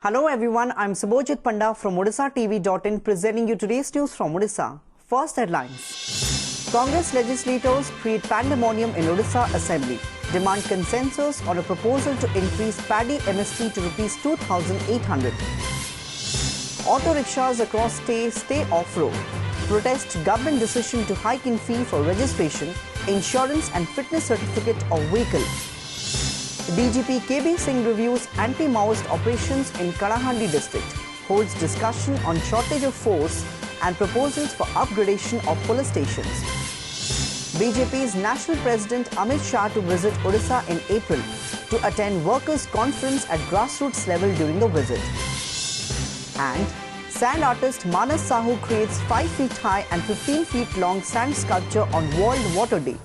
Hello everyone, I'm Biswajit Dass from Odishatv.in presenting you today's news from Odisha. First headlines. Congress legislators create pandemonium in Odisha Assembly. Demand consensus on a proposal to increase paddy MSP to Rs 2,800. Auto rickshaws across stay off-road. Protest government decision to hike in fee for registration, insurance and fitness certificate of vehicle. DGP KB Singh reviews anti-Maoist operations in Kadahandi district, holds discussion on shortage of force and proposals for upgradation of police stations. BJP's National President Amit Shah to visit Orissa in April to attend workers' conference at grassroots level during the visit. And sand artist Manas Sahu creates 5 feet high and 15 feet long sand sculpture on World Water Day.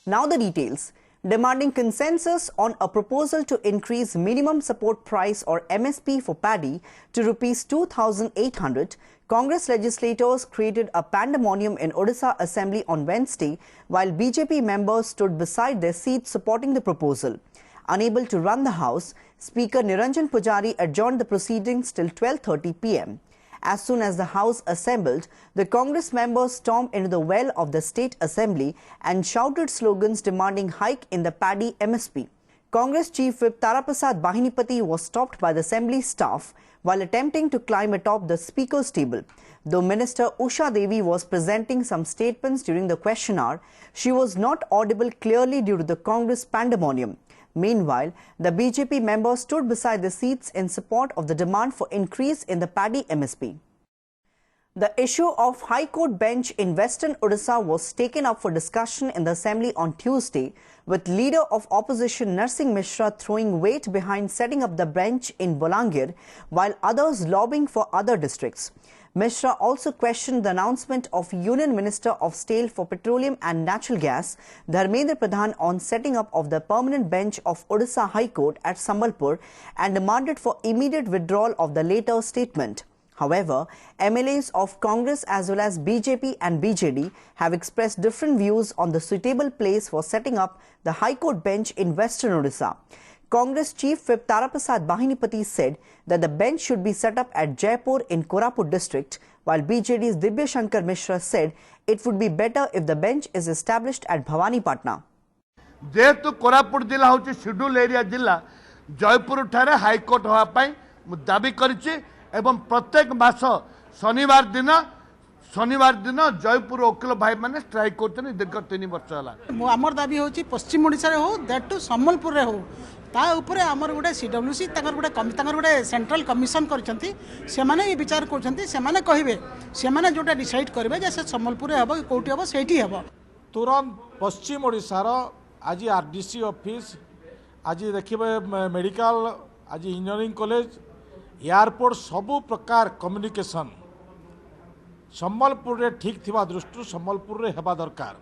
Now the details. Demanding consensus on a proposal to increase minimum support price or MSP for paddy to Rs 2,800, Congress legislators created a pandemonium in Odisha Assembly on Wednesday while BJP members stood beside their seats supporting the proposal. Unable to run the House, Speaker Niranjan Pujari adjourned the proceedings till 12:30 p.m. As soon as the House assembled, the Congress members stormed into the well of the State Assembly and shouted slogans demanding hike in the paddy MSP. Congress Chief Whip Taraprasad Bahinipati was stopped by the Assembly staff while attempting to climb atop the Speaker's table. Though Minister Usha Devi was presenting some statements during the question hour, she was not audible clearly due to the Congress pandemonium. Meanwhile, the BJP members stood beside the seats in support of the demand for increase in the paddy MSP. The issue of High Court bench in Western Odisha was taken up for discussion in the Assembly on Tuesday, with Leader of Opposition Narsingh Mishra throwing weight behind setting up the bench in Bolangir, while others lobbying for other districts. Mishra also questioned the announcement of Union Minister of State for Petroleum and Natural Gas, Dharmendra Pradhan, on setting up of the permanent bench of Odisha High Court at Sambalpur and demanded for immediate withdrawal of the later statement. However, MLAs of Congress as well as BJP and BJD have expressed different views on the suitable place for setting up the High Court bench in Western Odisha. Congress Chief Whip Taraprasad Bahinipati said that the bench should be set up at Jaipur in Koraput district, while BJD's Dibya Shankar Mishra said it would be better if the bench is established at Bhawanipatna. जेहेतु कोरापुट जिला हूँ schedule area जिला जयपुर ठारे high court होगापाई दाबी करिछि एवं प्रत्येक मास शनिवार दिन जयपुर वकिल भाई मैंने स्ट्राइक करते दीर्घ 3 वर्ष है आमर दाबी हूँ पश्चिम ओडिशा रे हो दैट टू संबलपुर रे हो ता ऊपर आमर गोटे सीडब्ल्यूसी गोटे सेंट्रल कमिशन करछंती सेमाने विचार करछंती सेमाने कहिबे सेमाने जोटा डिसाइड करबे जे से संबलपुर रे हबो कोठी हबो सेठी हबो तुरंत पश्चिम ओडिशा रो आज आरडीसी ऑफिस आज देखिबे मेडिकल आज इंजीनियरिंग कॉलेज एयरपोर्ट सबु प्रकार कम्युनिकेशन संबलपुर रे ठीक थिबा दृष्टि संबलपुर रे हेबा दरकार.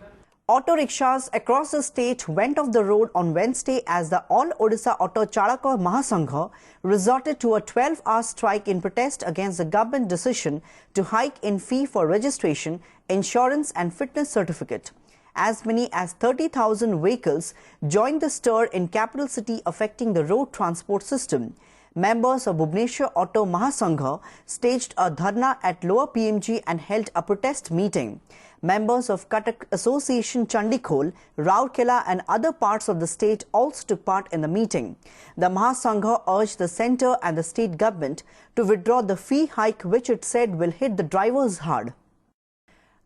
Auto rickshaws across the state went off the road on Wednesday as the All Odisha Auto Chalaka Mahasangha resorted to a 12-hour strike in protest against the government decision to hike in fee for registration, insurance and fitness certificate. As many as 30,000 vehicles joined the stir in capital city affecting the road transport system. Members of Bhubaneswar Auto Mahasangha staged a dharna at Lower PMG and held a protest meeting. Members of Cuttack Association Chandikhol, Rourkela and other parts of the state also took part in the meeting. The Mahasangha urged the centre and the state government to withdraw the fee hike which it said will hit the drivers hard.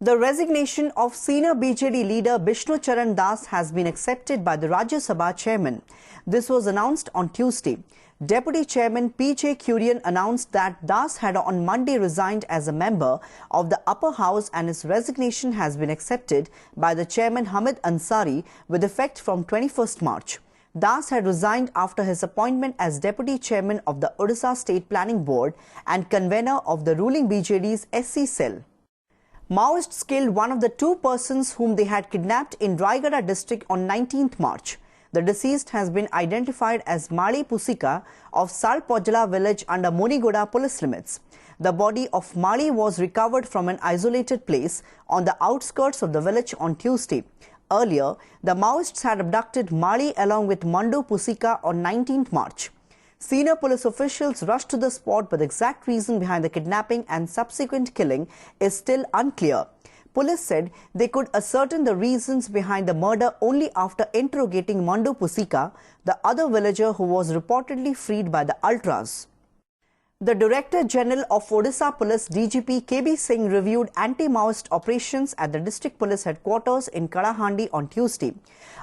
The resignation of senior BJD leader Biswajit Das has been accepted by the Rajya Sabha chairman. This was announced on Tuesday. Deputy Chairman P.J. Kurian announced that Das had on Monday resigned as a member of the upper house and his resignation has been accepted by the chairman Hamid Ansari with effect from 21st March. Das had resigned after his appointment as deputy chairman of the Odisha State Planning Board and convener of the ruling BJD's SC cell. Maoists killed one of the 2 persons whom they had kidnapped in Raigada district on 19th March. The deceased has been identified as Mali Pusika of Salpojala village under Monigoda police limits. The body of Mali was recovered from an isolated place on the outskirts of the village on Tuesday. Earlier, the Maoists had abducted Mali along with Mandu Pusika on 19th March. Senior police officials rushed to the spot, but the exact reason behind the kidnapping and subsequent killing is still unclear. Police said they could ascertain the reasons behind the murder only after interrogating Mandu Pusika, the other villager who was reportedly freed by the ultras. The Director General of Odisha Police DGP KB Singh reviewed anti-Maoist operations at the District Police Headquarters in Kalahandi on Tuesday.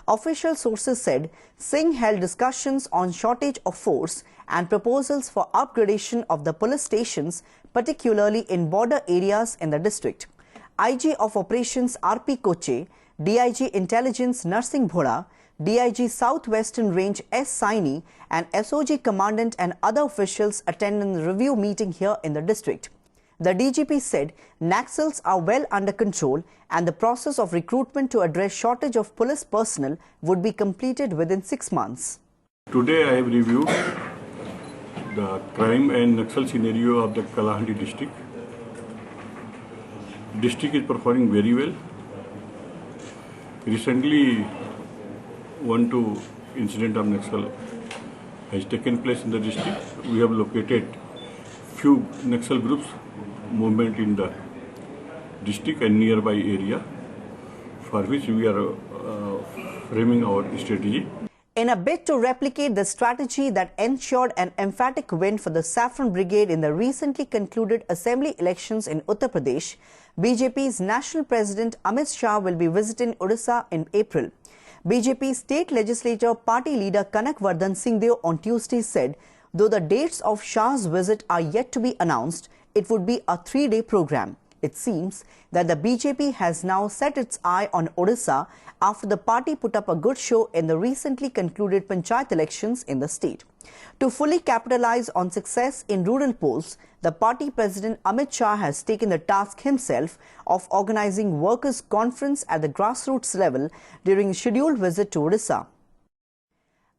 Official sources said Singh held discussions on shortage of force and proposals for upgradation of the police stations, particularly in border areas in the district. IG of Operations RP Koche, DIG Intelligence Narsingh Bhora, DIG Southwestern Range S. Saini and SOG Commandant and other officials attended the review meeting here in the district. The DGP said Naxals are well under control and the process of recruitment to address shortage of police personnel would be completed within 6 months. Today I have reviewed the crime and Naxal scenario of the Kalahandi district. District is performing very well. Recently, 1-2 incident of Naxal has taken place in the district. We have located few Naxal groups movement in the district and nearby area, for which we are framing our strategy. In a bid to replicate the strategy that ensured an emphatic win for the Saffron Brigade in the recently concluded Assembly elections in Uttar Pradesh, BJP's National President Amit Shah will be visiting Orissa in April. BJP State Legislature Party Leader Kanak Vardhan Singhdeo on Tuesday said, though the dates of Shah's visit are yet to be announced, it would be a 3-day program. It seems that the BJP has now set its eye on Odisha after the party put up a good show in the recently concluded Panchayat elections in the state. To fully capitalize on success in rural polls, the party president Amit Shah has taken the task himself of organizing workers' conference at the grassroots level during a scheduled visit to Odisha.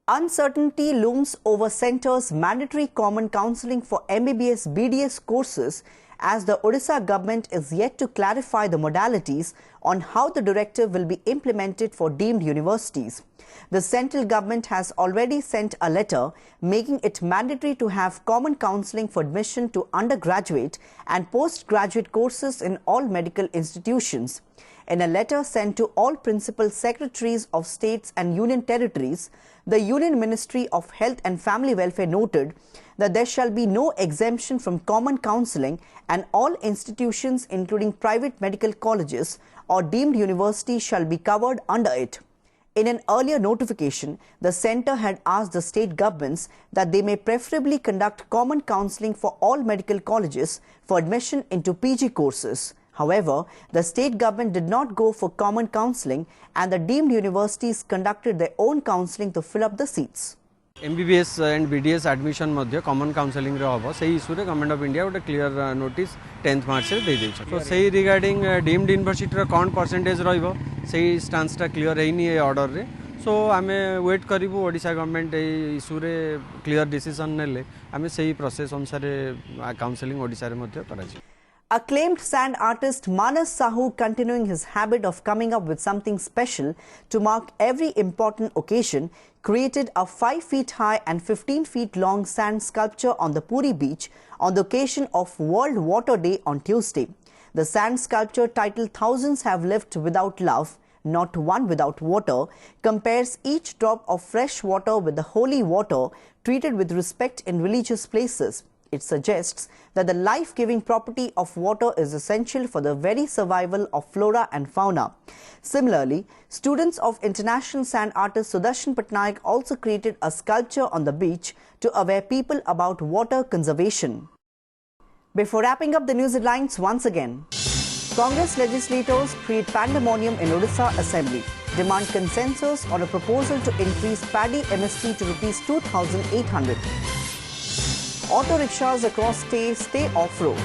Uncertainty looms over centre's mandatory common counselling for MBBS BDS courses as the Odisha government is yet to clarify the modalities on how the directive will be implemented for deemed universities. The central government has already sent a letter making it mandatory to have common counselling for admission to undergraduate and postgraduate courses in all medical institutions. In a letter sent to all principal secretaries of states and union territories, the Union Ministry of Health and Family Welfare noted that there shall be no exemption from common counselling and all institutions including private medical colleges or deemed universities shall be covered under it. In an earlier notification, the centre had asked the state governments that they may preferably conduct common counselling for all medical colleges for admission into PG courses. However, the state government did not go for common counselling and the deemed universities conducted their own counselling to fill up the seats. MBBS and BDS admission madhya common counselling re hobo sei issue re government of India ଗୋଟେ clear notice 10th March ରେ ଦେଇ ଦେଇଛ so sei regarding deemed university ର କ'ଣ percentage ରହିବ sei stance ଟା clear ହେଇନି ଏ order ରେ so ଆମେ wait କରିବୁ ओडिशा गवर्नमेंट ए issue रे clear decision ନେଲେ ଆମେ sei process अनुसार counselling ओडिशा रे मध्य कराजी. Acclaimed sand artist Manas Sahu, continuing his habit of coming up with something special to mark every important occasion, created a 5 feet high and 15 feet long sand sculpture on the Puri beach on the occasion of World Water Day on Tuesday. The sand sculpture, titled "Thousands Have Lived Without Love, Not One Without Water," compares each drop of fresh water with the holy water treated with respect in religious places. It suggests that the life-giving property of water is essential for the very survival of flora and fauna. Similarly, students of international sand artist Sudarshan Patnaik also created a sculpture on the beach to aware people about water conservation. Before wrapping up the news headlines once again, Congress legislators create pandemonium in Odisha Assembly, demand consensus on a proposal to increase paddy MSP to Rs 2,800. Auto rickshaws across stay off-road.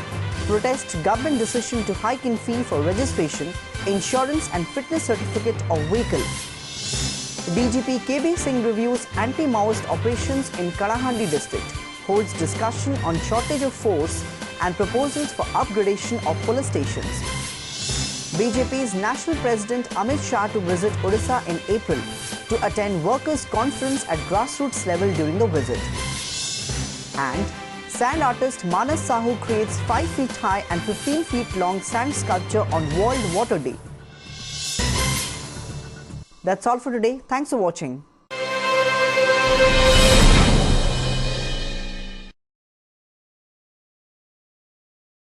Protest government decision to hike in fee for registration, insurance and fitness certificate of vehicle. DGP KB Singh reviews anti-Maoist operations in Kalahandi district, holds discussion on shortage of force and proposals for upgradation of police stations. BJP's National President Amit Shah to visit Orissa in April to attend workers' conference at grassroots level during the visit. And sand artist Manas Sahu creates 5 feet high and 15 feet long sand sculpture on World Water Day. That's all for today. Thanks for watching.